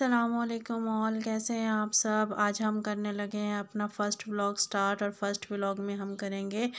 अस्सलामुअलैकुम ऑल, कैसे हैं आप सब। आज हम करने लगे हैं अपना फ़र्स्ट व्लॉग स्टार्ट। और फर्स्ट व्लॉग में हम करेंगे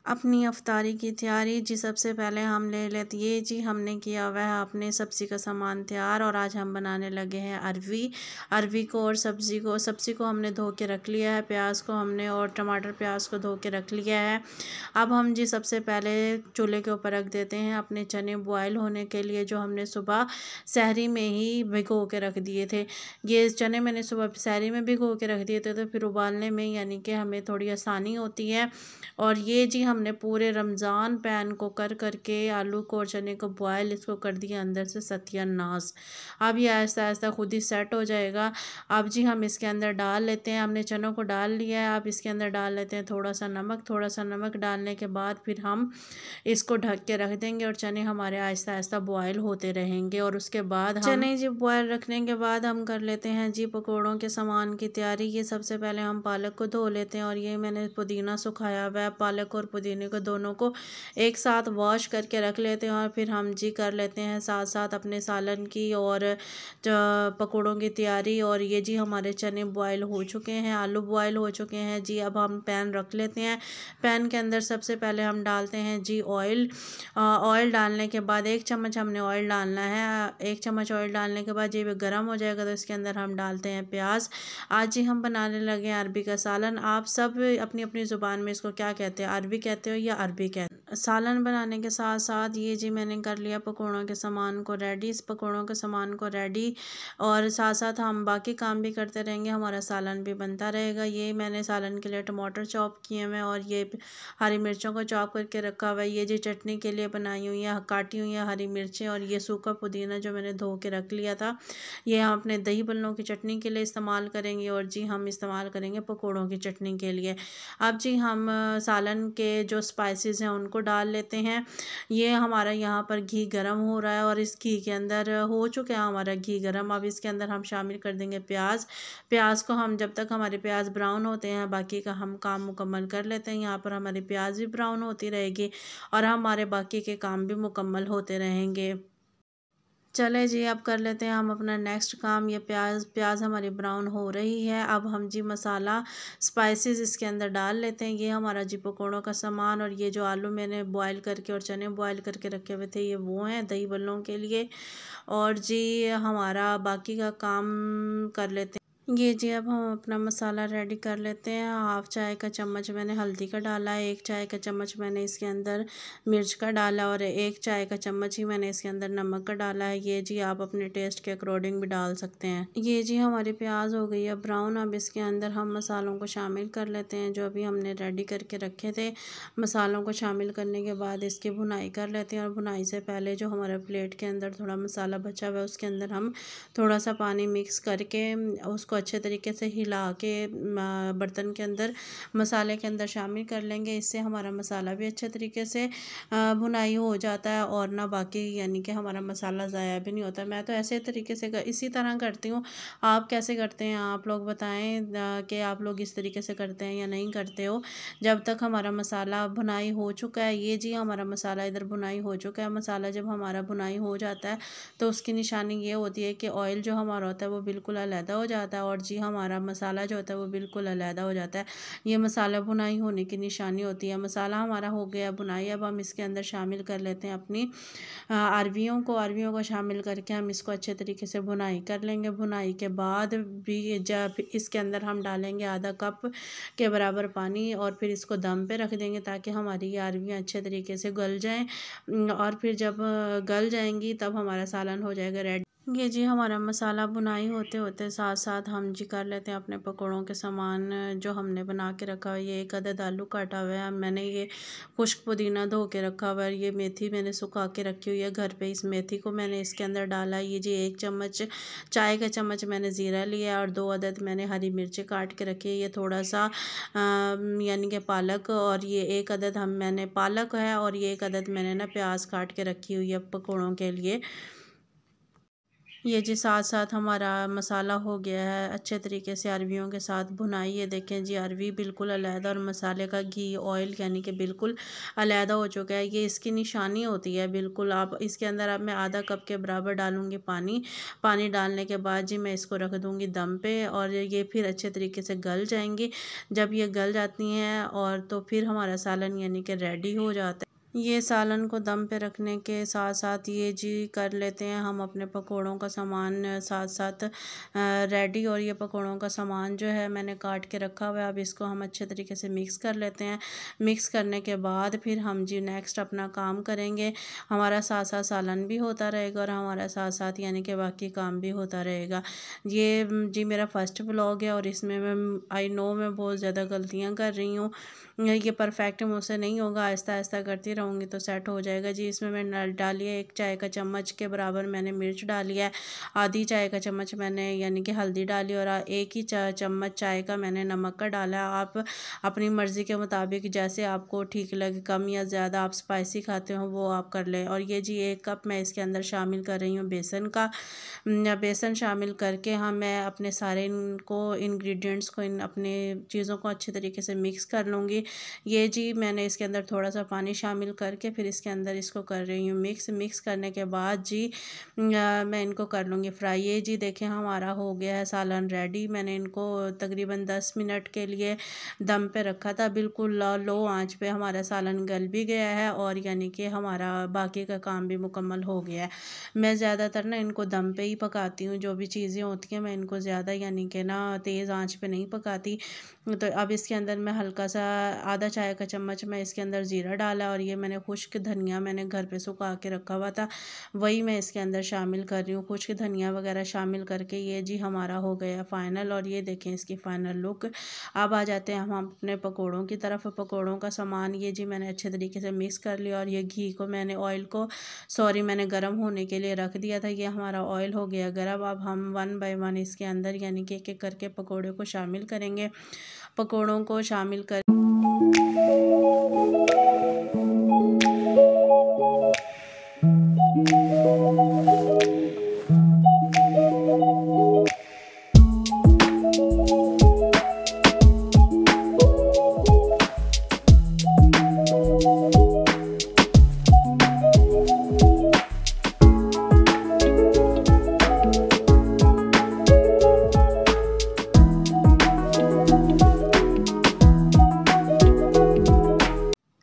अपनी अफ्तारी की तैयारी। जी सबसे पहले हम ले लेते ये जी हमने किया हुआ है अपने सब्ज़ी का सामान तैयार। और आज हम बनाने लगे हैं अरवी को। और सब्ज़ी को हमने धो के रख लिया है, प्याज को हमने और टमाटर प्याज को धो के रख लिया है। अब हम जी सबसे पहले चूल्हे के ऊपर रख देते हैं अपने चने बॉयल होने के लिए, जो हमने सुबह सहरी में ही भिगो के रख दिए थे। ये चने मैंने सुबह सहरी में भिगो के रख दिए थे, तो फिर उबालने में यानी कि हमें थोड़ी आसानी होती है। और ये जी हमने पूरे रमज़ान पैन को कर करके आलू को और चने को बॉयल इसको कर दिया अंदर से सत्यानाश। अब ये आहिस्ता आहिस्ता खुद ही सेट हो जाएगा। अब जी हम इसके अंदर डाल लेते हैं, हमने चनों को डाल लिया है। अब इसके अंदर डाल लेते हैं थोड़ा सा नमक डालने के बाद फिर हम इसको ढक के रख देंगे और चने हमारे आहिस्ता आहिस्ता बॉयल होते रहेंगे। और उसके बाद हम चने जी बॉयल रखने के बाद हम कर लेते हैं जी पकौड़ों के सामान की तैयारी। ये सबसे पहले हम पालक को धो लेते हैं, और ये मैंने पुदीना सुखाया हुआ है। पालक और पुदीने को दोनों को एक साथ वॉश करके रख लेते हैं। और फिर हम जी कर लेते हैं साथ साथ अपने सालन की और पकौड़ों की तैयारी। और ये जी हमारे चने बॉयल हो चुके हैं, आलू बॉयल हो चुके हैं जी। अब हम पैन रख लेते हैं। पैन के अंदर सबसे पहले हम डालते हैं जी ऑयल। ऑयल डालने के बाद 1 चम्मच हमने ऑयल डालना है। 1 चम्मच ऑयल डालने के बाद ये गर्म हो जाएगा, तो इसके अंदर हम डालते हैं प्याज। आज ही हम बनाने लगे हैं अरबी का सालन। आप सब अपनी अपनी ज़ुबान में इसको क्या कहते हैं, अरबी कहते हो या अरबी कहते हो। सालन बनाने के साथ साथ ये जी मैंने कर लिया पकौड़ों के सामान को रेडी। इस पकौड़ों के सामान को रेडी और साथ साथ हम बाकी काम भी करते रहेंगे, हमारा सालन भी बनता रहेगा। ये मैंने सालन के लिए टमाटर चॉप किए हुए हैं और ये हरी मिर्चों को चॉप करके रखा हुआ है। ये जी चटनी के लिए बनाई हुई है, काटी हुई है हरी मिर्चें। और ये सूखा पुदीना जो मैंने धो के रख लिया था, ये हम अपने दही बल्लों की चटनी के लिए इस्तेमाल करेंगे। और जी हम इस्तेमाल करेंगे पकौड़ों की चटनी के लिए। अब जी हम सालन के जो स्पाइसेस हैं उनको डाल लेते हैं। ये हमारा यहाँ पर घी गरम हो रहा है और इस घी के अंदर हो चुका है हमारा घी गरम। अब इसके अंदर हम शामिल कर देंगे प्याज को हम जब तक हमारे प्याज ब्राउन होते हैं बाकी का हम काम मुकम्मल कर लेते हैं। यहाँ पर हमारी प्याज भी ब्राउन होती रहेगी और हमारे बाकी के काम भी मुकम्मल होते रहेंगे। चले जी अब कर लेते हैं हम अपना नेक्स्ट काम। ये प्याज हमारी ब्राउन हो रही है। अब हम जी मसाला स्पाइसेस इसके अंदर डाल लेते हैं। ये हमारा जी पकौड़ों का सामान और ये जो आलू मैंने बॉयल करके और चने बॉयल करके रखे हुए थे, ये वो हैं दही बल्लों के लिए। और जी हमारा बाकी का काम कर लेते हैं। ये जी अब हम अपना मसाला रेडी कर लेते हैं। 1/2 चाय का चम्मच मैंने हल्दी का डाला है, 1 चाय का चम्मच मैंने इसके अंदर मिर्च का डाला और 1 चाय का चम्मच ही मैंने इसके अंदर नमक का डाला है। ये जी आप अपने टेस्ट के अकॉर्डिंग भी डाल सकते हैं। ये जी हमारी प्याज हो गई है ब्राउन। अब इसके अंदर हम मसालों को शामिल कर लेते हैं जो अभी हमने रेडी करके रखे थे। मसालों को शामिल करने के बाद इसकी भुनाई कर लेते हैं। और भुनाई से पहले जो हमारे प्लेट के अंदर थोड़ा मसाला बचा हुआ है उसके अंदर हम थोड़ा सा पानी मिक्स करके उसको अच्छे तरीके से हिला के बर्तन के अंदर मसाले के अंदर शामिल कर लेंगे। इससे हमारा मसाला भी अच्छे तरीके से भुनाई हो जाता है और ना बाकी यानी कि हमारा मसाला ज़ाया भी नहीं होता। मैं तो ऐसे तरीके से इसी तरह करती हूँ। आप कैसे करते हैं आप लोग बताएं कि आप लोग इस तरीके से करते हैं या नहीं करते हो। जब तक हमारा मसाला भुनाई हो चुका है, ये जी हमारा मसाला इधर भुनाई हो चुका है। मसाला जब हमारा भुनाई हो जाता है तो उसकी निशानी ये होती है कि ऑयल जो हमारा होता है वो बिल्कुल अलहदा हो जाता है और जी हमारा मसाला जो होता है वो बिल्कुल अलहदा हो जाता है। ये मसाला भुनाई होने की निशानी होती है। मसाला हमारा हो गया भुनाई। अब हम इसके अंदर शामिल कर लेते हैं अपनी अरवियों को शामिल करके हम इसको अच्छे तरीके से भुनाई कर लेंगे। भुनाई के बाद भी जब इसके अंदर हम डालेंगे आधा कप के बराबर पानी और फिर इसको दम पे रख देंगे ताकि हमारी ये अरवियाँ अच्छे तरीके से गल जाएँ। और फिर जब गल जाएंगी तब हमारा सालन हो जाएगा रेडी। ये जी हमारा मसाला भुनाई होते होते साथ साथ हम जी कर लेते हैं अपने पकौड़ों के सामान जो हमने बना के रखा हुआ है। ये 1 अदद आलू काटा हुआ है। मैंने ये खुश्क पुदीना धो के रखा हुआ है। ये मेथी मैंने सुखा के रखी हुई है घर पे, इस मेथी को मैंने इसके अंदर डाला। ये जी 1 चम्मच चाय का चम्मच मैंने ज़ीरा लिया और 2 अदद मैंने हरी मिर्ची काट के रखी है। ये थोड़ा सा यानी कि पालक और ये 1 अदद मैंने पालक है और ये 1 अदद मैंने ना प्याज काट के रखी हुई है पकौड़ों के लिए। ये जी साथ साथ हमारा मसाला हो गया है अच्छे तरीके से अरवियों के साथ भुनाई। ये देखें जी अरवी बिल्कुल अलहदा और मसाले का घी ऑयल यानी कि बिल्कुल अलहदा हो चुका है। ये इसकी निशानी होती है बिल्कुल। आप इसके अंदर अब मैं आधा कप के बराबर डालूँगी पानी। पानी डालने के बाद जी मैं इसको रख दूँगी दम पे और ये फिर अच्छे तरीके से गल जाएंगी। जब ये गल जाती हैं और तो फिर हमारा सालन यानी कि रेडी हो जाता है। ये सालन को दम पे रखने के साथ साथ ये जी कर लेते हैं हम अपने पकोड़ों का सामान साथ साथ रेडी। और ये पकोड़ों का सामान जो है मैंने काट के रखा हुआ है। अब इसको हम अच्छे तरीके से मिक्स कर लेते हैं। मिक्स करने के बाद फिर हम जी नेक्स्ट अपना काम करेंगे। हमारा साथ साथ सालन भी होता रहेगा और हमारा साथ साथ यानी कि बाकी काम भी होता रहेगा। ये जी मेरा फर्स्ट व्लॉग है और इसमें मैं आई नो मैं बहुत ज़्यादा गलतियाँ कर रही हूँ। ये परफेक्ट मुझसे नहीं होगा, आहिस्ता आहिस्ता करती रहूँगी तो सेट हो जाएगा जी। इसमें मैंने डाली है 1 चाय का चम्मच के बराबर मैंने मिर्च डाली है। आधी चाय का चम्मच मैंने यानी कि हल्दी डाली और 1 ही चम्मच चाय का मैंने नमक का डाला है। आप अपनी मर्ज़ी के मुताबिक जैसे आपको ठीक लगे कम या ज़्यादा आप स्पाइसी खाते हो वो आप कर लें। और ये जी 1 कप मैं इसके अंदर शामिल कर रही हूँ बेसन का। बेसन शामिल करके हाँ मैं अपने सारे इनको इंग्रेडिएंट्स को इन अपने चीज़ों को अच्छे तरीके से मिक्स कर लूँगी। ये जी मैंने इसके अंदर थोड़ा सा पानी शामिल करके फिर इसके अंदर इसको कर रही हूँ मिक्स। मिक्स करने के बाद जी मैं इनको कर लूँगी फ्राई। ये जी देखें हमारा हो गया है सालन रेडी। मैंने इनको तकरीबन 10 मिनट के लिए दम पे रखा था। बिल्कुल लो आंच पे हमारा सालन गल भी गया है और यानी कि हमारा बाकी का काम भी मुकम्मल हो गया है। मैं ज़्यादातर ना इनको दम पे ही पकाती हूँ। जो भी चीज़ें होती हैं मैं इनको ज़्यादा यानी कि ना तेज़ आंच पे नहीं पकाती। तो अब इसके अंदर मैं हल्का सा आधा चाय का चम्मच मैं इसके अंदर ज़ीरा डाला और ये मैंने खुश्क धनिया मैंने घर पे सुखा के रखा हुआ था वही मैं इसके अंदर शामिल कर रही हूँ। खुश्क धनिया वगैरह शामिल करके ये जी हमारा हो गया फ़ाइनल। और ये देखें इसकी फ़ाइनल लुक। अब आ जाते हैं हम अपने पकौड़ों की तरफ। पकौड़ों का सामान ये जी मैंने अच्छे तरीके से मिक्स कर लिया और ये घी को मैंने ऑयल को सॉरी मैंने गर्म होने के लिए रख दिया था। ये हमारा ऑयल हो गया गर्म। अब हम 1 बाय 1 इसके अंदर यानी कि एक एक करके पकौड़े को शामिल करेंगे। पकौड़ों को शामिल कर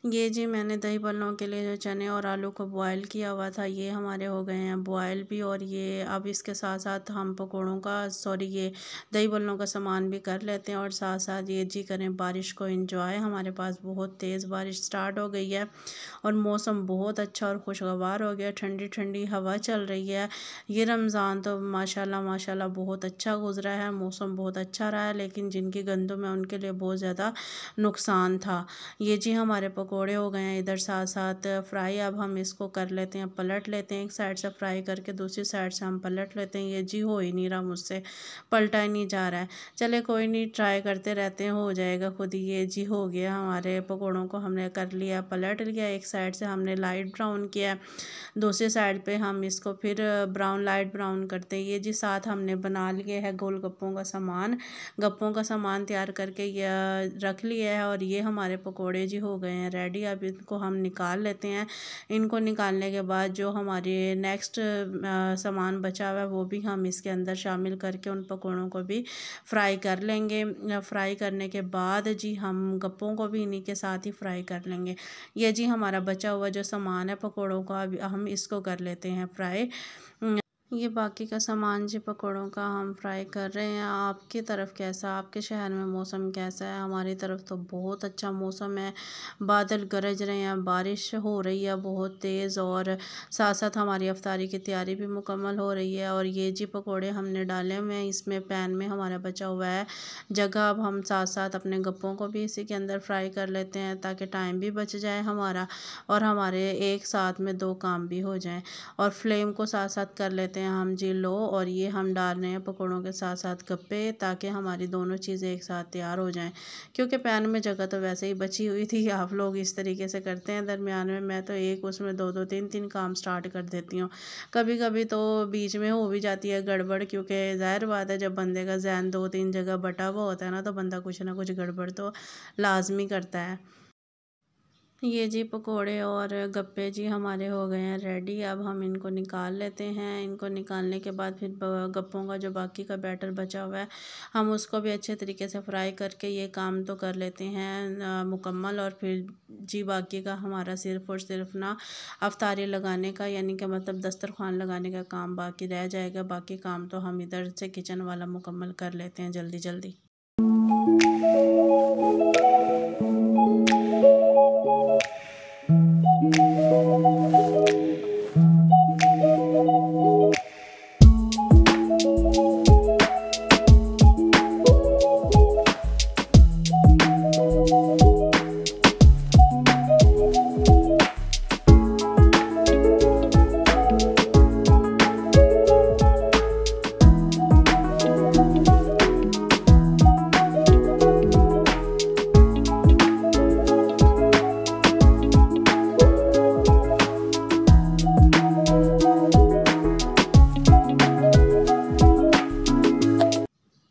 ये जी मैंने दही बल्लों के लिए जो चने और आलू को बॉयल किया हुआ था ये हमारे हो गए हैं बॉयल भी। और ये अब इसके साथ साथ हम पकौड़ों का सॉरी ये दही बल्लों का सामान भी कर लेते हैं और साथ साथ ये जी करें बारिश को एंजॉय। हमारे पास बहुत तेज़ बारिश स्टार्ट हो गई है और मौसम बहुत अच्छा और खुशगवार हो गया। ठंडी ठंडी हवा चल रही है। ये रमज़ान तो माशाल्लाह माशाल्लाह बहुत अच्छा गुजरा है। मौसम बहुत अच्छा रहा है लेकिन जिनकी गंदम है उनके लिए बहुत ज़्यादा नुकसान था। ये जी हमारे पकोड़े हो गए हैं इधर साथ साथ फ्राई। अब हम इसको कर लेते हैं पलट लेते हैं। एक साइड से फ्राई करके दूसरी साइड से हम पलट लेते हैं। ये जी हो ही नहीं रहा मुझसे पलटा ही नहीं जा रहा है। चले कोई नहीं ट्राई करते रहते हैं हो जाएगा खुद ही। ये जी हो गया हमारे पकोड़ों को हमने कर लिया पलट लिया। एक साइड से हमने लाइट ब्राउन किया दूसरी साइड पे हम इसको फिर ब्राउन लाइट ब्राउन करते हैं। ये जी साथ हमने बना लिया है गोलगप्पों का सामान। गप्पों का सामान तैयार करके ये रख लिया है और ये हमारे पकोड़े जी हो गए हैं रेडी। अब इनको हम निकाल लेते हैं। इनको निकालने के बाद जो हमारे नेक्स्ट सामान बचा हुआ है वो भी हम इसके अंदर शामिल करके उन पकोड़ों को भी फ्राई कर लेंगे। फ्राई करने के बाद जी हम गप्पों को भी इन्हीं के साथ ही फ्राई कर लेंगे। ये जी हमारा बचा हुआ जो सामान है पकोड़ों का अब हम इसको कर लेते हैं फ्राई। ये बाकी का सामान जी पकौड़ों का हम फ्राई कर रहे हैं। आपकी तरफ कैसा आपके शहर में मौसम कैसा है? हमारी तरफ तो बहुत अच्छा मौसम है। बादल गरज रहे हैं बारिश हो रही है बहुत तेज़ और साथ साथ हमारी अफ्तारी की तैयारी भी मुकम्मल हो रही है। और ये जी पकोड़े हमने डाले हुए हैं इसमें पैन में हमारा बचा हुआ है जगह। अब हम साथ साथ अपने गप्पों को भी इसी के अंदर फ्राई कर लेते हैं ताकि टाइम भी बच जाए हमारा और हमारे एक साथ में 2 काम भी हो जाएं। और फ्लेम को साथ साथ कर लेते हैं हैं हम जी लो, और ये हम डाल रहे हैं पकौड़ों के साथ साथ गप्पे, ताकि हमारी दोनों चीज़ें एक साथ तैयार हो जाएं। क्योंकि पैन में जगह तो वैसे ही बची हुई थी, आप लोग इस तरीके से करते हैं दरमियान में, मैं तो एक उसमें दो दो तीन तीन काम स्टार्ट कर देती हूँ। कभी कभी तो बीच में हो भी जाती है गड़बड़, क्योंकि ज़ाहिर बात है जब बंदे का जहन दो तीन जगह बटा हुआ होता है ना, तो बंदा कुछ ना कुछ गड़बड़ तो लाजमी करता है। ये जी पकोड़े और गप्पे जी हमारे हो गए हैं रेडी। अब हम इनको निकाल लेते हैं। इनको निकालने के बाद फिर गप्पों का जो बाकी का बैटर बचा हुआ है, हम उसको भी अच्छे तरीके से फ्राई करके ये काम तो कर लेते हैं मुकम्मल। और फिर जी बाकी का हमारा सिर्फ़ और सिर्फ ना अफ्तारी लगाने का, यानी कि मतलब दस्तरखान लगाने का काम बाकी रह जाएगा। बाकी काम तो हम इधर से किचन वाला मुकम्मल कर लेते हैं जल्दी जल्दी।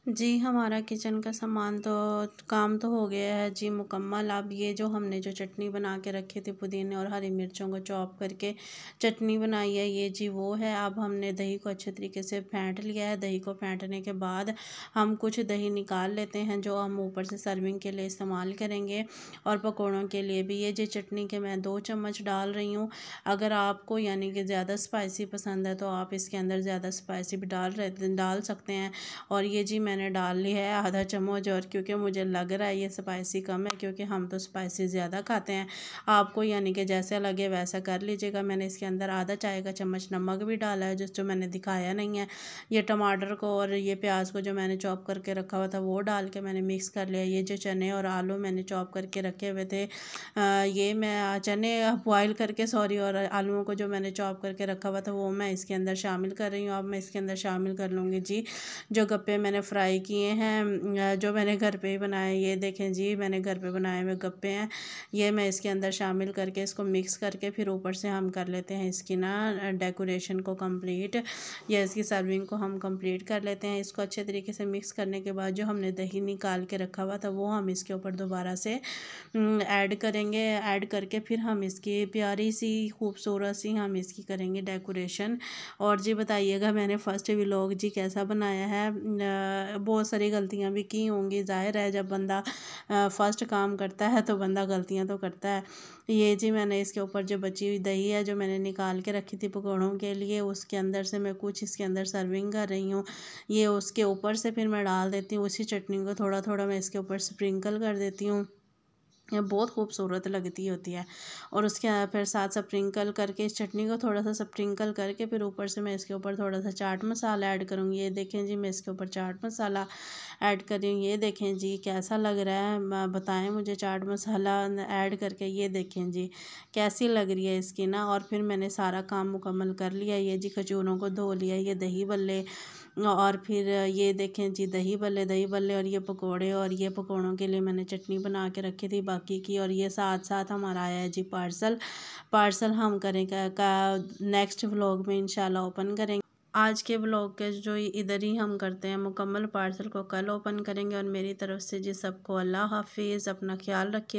जी हमारा किचन का सामान तो काम तो हो गया है जी मुकम्मल। अब ये जो हमने जो चटनी बना के रखी थी, पुदीने और हरी मिर्चों को चॉप करके चटनी बनाई है, ये जी वो है। अब हमने दही को अच्छे तरीके से फेंट लिया है। दही को फेंटने के बाद हम कुछ दही निकाल लेते हैं, जो हम ऊपर से सर्विंग के लिए इस्तेमाल करेंगे। और पकौड़ों के लिए भी ये जी चटनी के मैं 2 चम्मच डाल रही हूँ। अगर आपको यानी कि ज़्यादा स्पाइसी पसंद है तो आप इसके अंदर ज़्यादा स्पाइसी भी डाल सकते हैं। और ये जी मैंने डाल ली है आधा चम्मच, और क्योंकि मुझे लग रहा है ये स्पाइसी कम है, क्योंकि हम तो स्पाइसी ज़्यादा खाते हैं। आपको यानी कि जैसे लगे वैसा कर लीजिएगा। मैंने इसके अंदर आधा चाय का चम्मच नमक भी डाला है, जो मैंने दिखाया नहीं है। ये टमाटर को और ये प्याज को जो मैंने चॉप करके रखा हुआ था वो डाल के मैंने मिक्स कर लिया। ये जो चने और आलू मैंने चॉप करके रखे हुए थे, ये मैं चने बॉयल करके सॉरी, और आलूओं को जो मैंने चॉप करके रखा हुआ था वो मैं इसके अंदर शामिल कर रही हूँ। अब मैं इसके अंदर शामिल कर लूँगी जी जो गप्पे मैंने फ्राई किए हैं, जो मैंने घर पे ही बनाए। ये देखें जी मैंने घर पे बनाए हुए गप्पे हैं, ये मैं इसके अंदर शामिल करके इसको मिक्स करके फिर ऊपर से हम कर लेते हैं इसकी ना डेकोरेशन को कंप्लीट, या इसकी सर्विंग को हम कंप्लीट कर लेते हैं। इसको अच्छे तरीके से मिक्स करने के बाद जो हमने दही निकाल के रखा हुआ था वो हम इसके ऊपर दोबारा से ऐड करेंगे। ऐड करके फिर हम इसकी प्यारी सी खूबसूरत सी हम इसकी करेंगे डेकोरेशन। और जी बताइएगा मैंने फ़र्स्ट व्लॉग जी कैसा बनाया है। बहुत सारी गलतियां भी की होंगी, ज़ाहिर है जब बंदा फ़र्स्ट काम करता है तो बंदा गलतियां तो करता है। ये जी मैंने इसके ऊपर जो बची हुई दही है जो मैंने निकाल के रखी थी पकौड़ों के लिए, उसके अंदर से मैं कुछ इसके अंदर सर्विंग कर रही हूँ। ये उसके ऊपर से फिर मैं डाल देती हूँ उसी चटनी को, थोड़ा थोड़ा मैं इसके ऊपर स्प्रिंकल कर देती हूँ। ये बहुत खूबसूरत लगती होती है। और उसके फिर साथ स्प्रिंकल करके इस चटनी को थोड़ा सा स्प्रिंकल करके फिर ऊपर से मैं इसके ऊपर थोड़ा सा चाट मसाला ऐड करूँगी। ये देखें जी मैं इसके ऊपर चाट मसाला ऐड कर रही हूँ। ये देखें जी कैसा लग रहा है, बताएं मुझे चाट मसाला ऐड करके। ये देखें जी कैसी लग रही है इसकी ना। और फिर मैंने सारा काम मुकम्मल कर लिया। ये जी खजूरों को धो लिया, ये दही बल्ले, और फिर ये देखें जी दही बल्ले और ये पकोड़े, और ये पकोड़ों के लिए मैंने चटनी बना के रखी थी बाकी की। और ये साथ साथ हमारा आया है जी पार्सल हम करेंगे का नेक्स्ट व्लॉग में इंशाल्लाह ओपन करेंगे। आज के व्लॉग के जो इधर ही हम करते हैं मुकम्मल, पार्सल को कल ओपन करेंगे। और मेरी तरफ से जी सबको अल्लाह हाफिज़, अपना ख्याल रखिए।